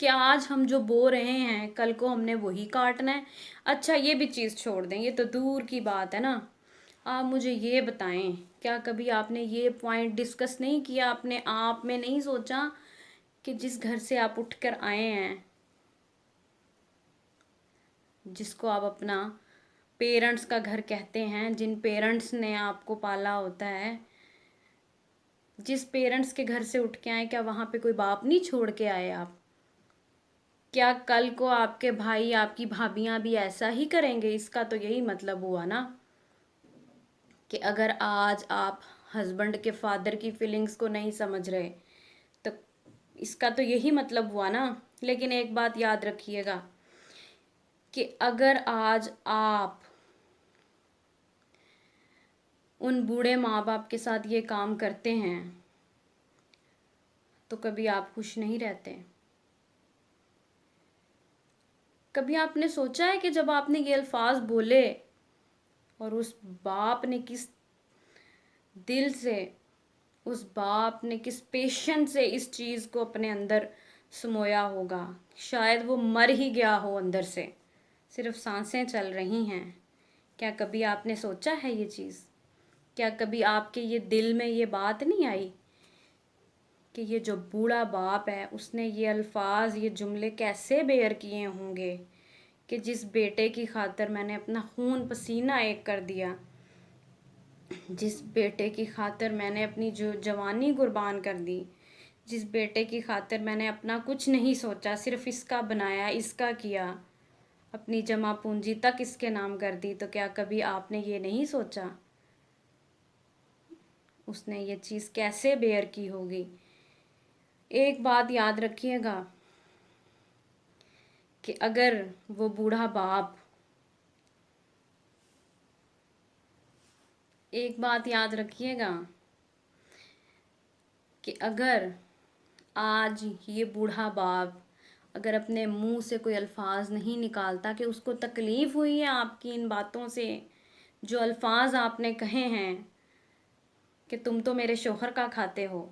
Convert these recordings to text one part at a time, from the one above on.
کہ آج ہم جو بو رہے ہیں کل کو ہم نے وہی کاٹنا ہے. اچھا یہ بھی چیز چھوڑ دیں، یہ تو دور کی بات ہے نا. آپ مجھے یہ بتائیں، کیا کبھی آپ نے یہ پوائنٹ ڈسکس نہیں کیا، اپنے آپ میں نہیں سوچا کہ جس گھر سے آپ اٹھ کر آئے ہیں، جس کو آپ اپنا پیرنٹس کا گھر کہتے ہیں، جن پیرنٹس نے آپ کو پالا ہوتا ہے، جس پیرنٹس کے گھر سے اٹھ کے آئے، کیا وہاں پہ کوئی باپ نہیں چھوڑ کے آئے آپ؟ کیا کل کو آپ کے بھائی، آپ کی بھابیاں بھی ایسا ہی کریں گے؟ اس کا تو یہی مطلب ہوا نا کہ اگر آج آپ ہسبینڈ کے فادر کی فیلنگز کو نہیں سمجھ رہے تو اس کا تو یہی مطلب ہوا نا. لیکن ایک بات یاد رکھیے گا کہ اگر آج آپ ان بوڑھے ماں باپ کے ساتھ یہ کام کرتے ہیں تو کبھی آپ خوش نہیں رہتے. کبھی آپ نے سوچا ہے کہ جب آپ نے یہ الفاظ بولے اور اس باپ نے کس دل سے، اس باپ نے کس پیشنس سے اس چیز کو اپنے اندر سمویا ہوگا؟ شاید وہ مر ہی گیا ہو اندر سے، صرف سانسیں چل رہی ہیں. کیا کبھی آپ نے سوچا ہے یہ چیز؟ کیا کبھی آپ کے یہ دل میں یہ بات نہیں آئی کہ یہ جو بوڑھا باپ ہے اس نے یہ الفاظ، یہ جملے کیسے بیئر کیے ہوں گے کہ جس بیٹے کی خاطر میں نے اپنا خون پسینہ ایک کر دیا، جس بیٹے کی خاطر میں نے اپنی جو جوانی قربان کر دی، جس بیٹے کی خاطر میں نے اپنا کچھ نہیں سوچا، صرف اس کا بنایا، اس کا کیا، اپنی جمع پونجی تک اس کے نام کر دی، تو کیا کبھی آپ نے یہ نہیں سوچا اس نے یہ چیز کیسے بیئر کی ہوگی؟ ایک بات یاد رکھیے گا کہ اگر وہ بوڑھا باپ، ایک بات یاد رکھیے گا کہ اگر آج یہ بوڑھا باپ اگر اپنے منہ سے کوئی الفاظ نہیں نکالتا کہ اس کو تکلیف ہوئی ہے آپ کی ان باتوں سے، جو الفاظ آپ نے کہے ہیں کہ تم تو میرے شوہر کا کھاتے ہو،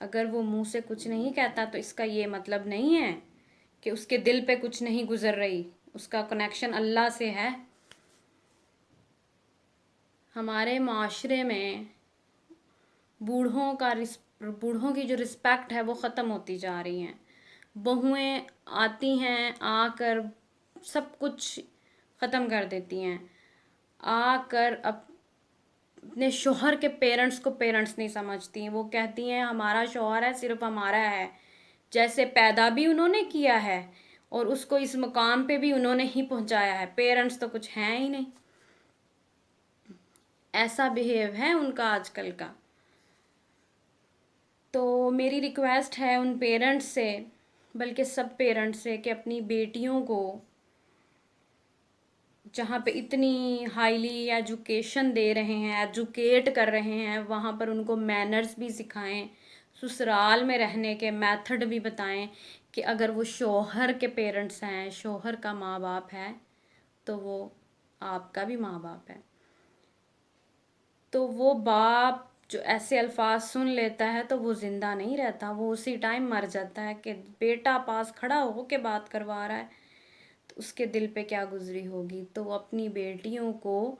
اگر وہ منہ سے کچھ نہیں کہتا تو اس کا یہ مطلب نہیں ہے کہ اس کے دل پہ کچھ نہیں گزر رہی، اس کا کنیکشن اللہ سے ہے. ہمارے معاشرے میں بوڑھوں کی جو رسپیکٹ ہے وہ ختم ہوتی جا رہی ہیں. بہویں آتی ہیں، آ کر سب کچھ ختم کر دیتی ہیں، آ کر اپنے شوہر کے پیرنٹس کو پیرنٹس نہیں سمجھتی. وہ کہتی ہیں ہمارا شوہر ہے، صرف ہمارا ہے، جیسے پیدا بھی انہوں نے کیا ہے اور اس کو اس مقام پہ بھی انہوں نے ہی پہنچایا ہے، پیرنٹس تو کچھ ہیں ہی نہیں. ایسا بیہیو ہے ان کا آج کل کا. تو میری ریکویسٹ ہے ان پیرنٹس سے، بلکہ سب پیرنٹس سے، کہ اپنی بیٹیوں کو جہاں پہ اتنی ہائیلی ایجوکیشن دے رہے ہیں، ایجوکیٹ کر رہے ہیں، وہاں پر ان کو مینرز بھی سکھائیں، سسرال میں رہنے کے میتھڈ بھی بتائیں کہ اگر وہ شوہر کے پیرنٹس ہیں، شوہر کا ماں باپ ہے تو وہ آپ کا بھی ماں باپ ہے. تو وہ باپ جو ایسے الفاظ سن لیتا ہے تو وہ زندہ نہیں رہتا، وہ اسی ٹائم مر جاتا ہے. کہ بیٹا پاس کھڑا ہو کے بات کروا رہا ہے تو اس کے دل پہ کیا گزری ہوگی. تو وہ اپنی بیٹیوں کو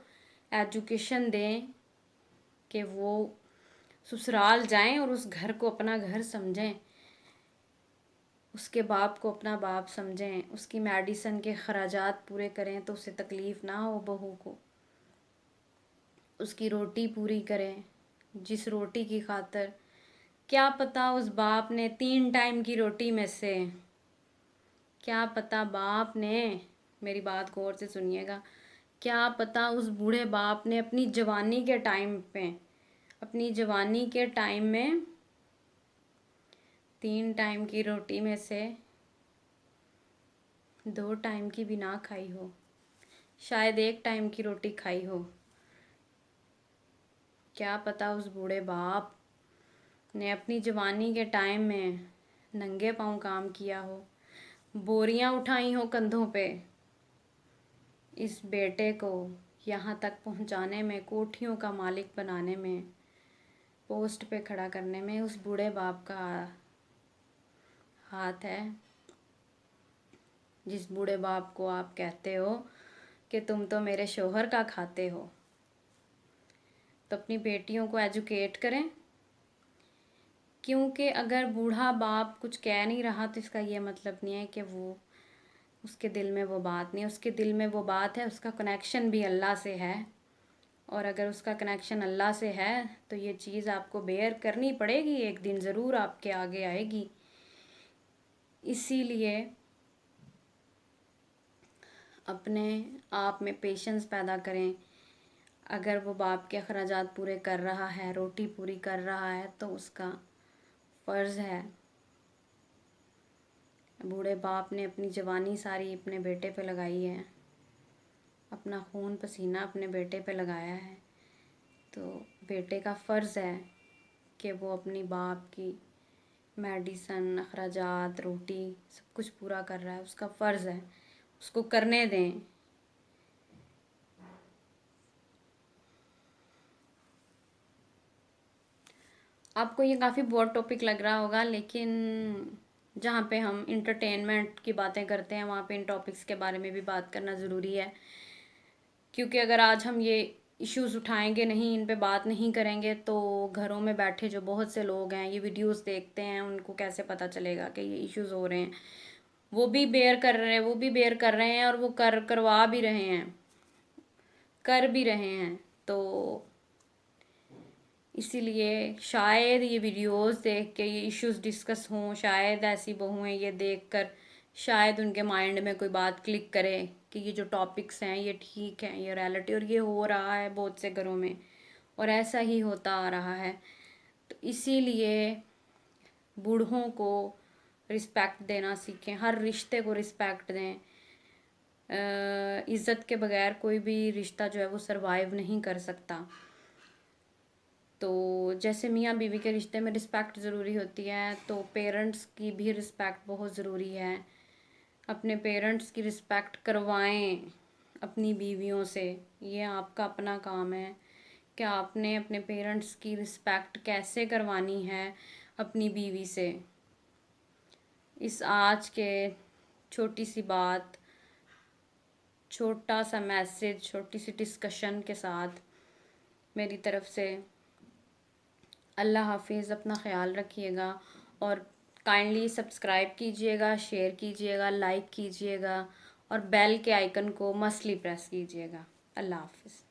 ایجوکیشن دیں کہ وہ سسرال جائیں اور اس گھر کو اپنا گھر سمجھیں، اس کے باپ کو اپنا باپ سمجھیں، اس کی میڈیسن کے خراجات پورے کریں تو اسے تکلیف نہ ہو، بہو کو اس کی روٹی پوری کریں، جس روٹی کی خاطر کیا پتہ اس باپ نے 3 ٹائم کی روٹی میں سے، کیا پتہ باپ نے، میری بات غور سے سنیے گا، کیا پتہ اس بوڑھے باپ نے اپنی جوانی کے ٹائم میں 3 ٹائم کی روٹی میں سے 2 ٹائم کی بھی نہ کھائی ہو، شاید 1 ٹائم کی روٹی کھائی ہو. کیا پتہ اس بوڑھے باپ نے اپنی جوانی کے ٹائم میں ننگے پاؤں کام کیا ہو، بوریاں اٹھائی ہوں کندھوں پہ، اس بیٹے کو یہاں تک پہنچانے میں، کوٹھیوں کا مالک بنانے میں، پوسٹ پہ کھڑا کرنے میں اس بوڑھے باپ کا ہاتھ ہے، جس بوڑھے باپ کو آپ کہتے ہو کہ تم تو میرے شوہر کا کھاتے ہو، تو اپنی بیٹیوں کو ایجوکیٹ کریں، کیونکہ اگر بوڑھا باپ کچھ کہہ نہیں رہا تو اس کا یہ مطلب نہیں ہے کہ وہ اس کے دل میں وہ بات نہیں، اس کے دل میں وہ بات ہے، اس کا کنیکشن بھی اللہ سے ہے، اور اگر اس کا کنیکشن اللہ سے ہے تو یہ چیز آپ کو بیئر کرنی پڑے گی، ایک دن ضرور آپ کے آگے آئے گی۔ اسی لیے اپنے آپ میں پیشنس پیدا کریں، اگر وہ باپ کے اخراجات پورے کر رہا ہے، روٹی پوری کر رہا ہے، تو اس کا فرض ہے۔ بوڑھے باپ نے اپنی جوانی ساری اپنے بیٹے پہ لگائی ہے، اپنا خون پسینہ اپنے بیٹے پہ لگایا ہے، تو بیٹے کا فرض ہے کہ وہ اپنی باپ کی میڈیسن، اخراجات، روٹی سب کچھ پورا کر رہا ہے، اس کا فرض ہے، اس کو کرنے دیں۔ آپ کو یہ کافی بہت ٹاپک لگ رہا ہوگا، لیکن جہاں پہ ہم انٹرٹینمنٹ کی باتیں کرتے ہیں وہاں پہ ان ٹاپکس کے بارے میں بھی بات کرنا ضروری ہے، کیونکہ اگر آج ہم یہ ایشوز اٹھائیں گے نہیں، ان پہ بات نہیں کریں گے، تو گھروں میں بیٹھے جو بہت سے لوگ ہیں یہ ویڈیوز دیکھتے ہیں، ان کو کیسے پتہ چلے گا کہ یہ ایشوز ہو رہے ہیں؟ وہ بھی بیئر کر رہے ہیں، وہ بھی بیئر کر رہے ہیں، اور وہ کروا بھی رہے ہیں، کر بھی رہے ہیں۔ تو اسی لیے شاید یہ ویڈیوز دیکھ کے یہ ایشوز ڈسکس ہوں، شاید ایسی بہویں یہ دیکھ کر شاید ان کے مائنڈ میں کوئی بات کلک کرے کہ یہ جو ٹاپکس ہیں یہ ٹھیک ہیں، یہ ریالٹی، اور یہ ہو رہا ہے بہت سے گھروں میں، اور ایسا ہی ہوتا آ رہا ہے۔ تو اسی لیے بوڑھوں کو رسپیکٹ دینا سیکھیں، ہر رشتے کو رسپیکٹ دیں۔ عزت کے بغیر کوئی بھی رشتہ جو ہے وہ سروائیو نہیں کر سکتا۔ تو جیسے میاں بیوی کے رشتے میں رسپیکٹ ضروری ہوتی ہے، تو پیرنٹس کی بھی رسپیکٹ بہت ضروری ہے۔ اپنے پیرنٹس کی رسپیکٹ کروائیں اپنی بیویوں سے، یہ آپ کا اپنا کام ہے کہ آپ نے اپنے پیرنٹس کی رسپیکٹ کیسے کروانی ہے اپنی بیوی سے۔ اس آج کے چھوٹی سی بات، چھوٹا سا میسج، چھوٹی سی ڈسکشن کے ساتھ میری طرف سے اللہ حافظ، اپنا خیال رکھیے گا، اور کائنڈلی سبسکرائب کیجیے گا، شیئر کیجیے گا، لائک کیجیے گا، اور بیل کے آئیکن کو مسٹلی پریس کیجیے گا۔ اللہ حافظ۔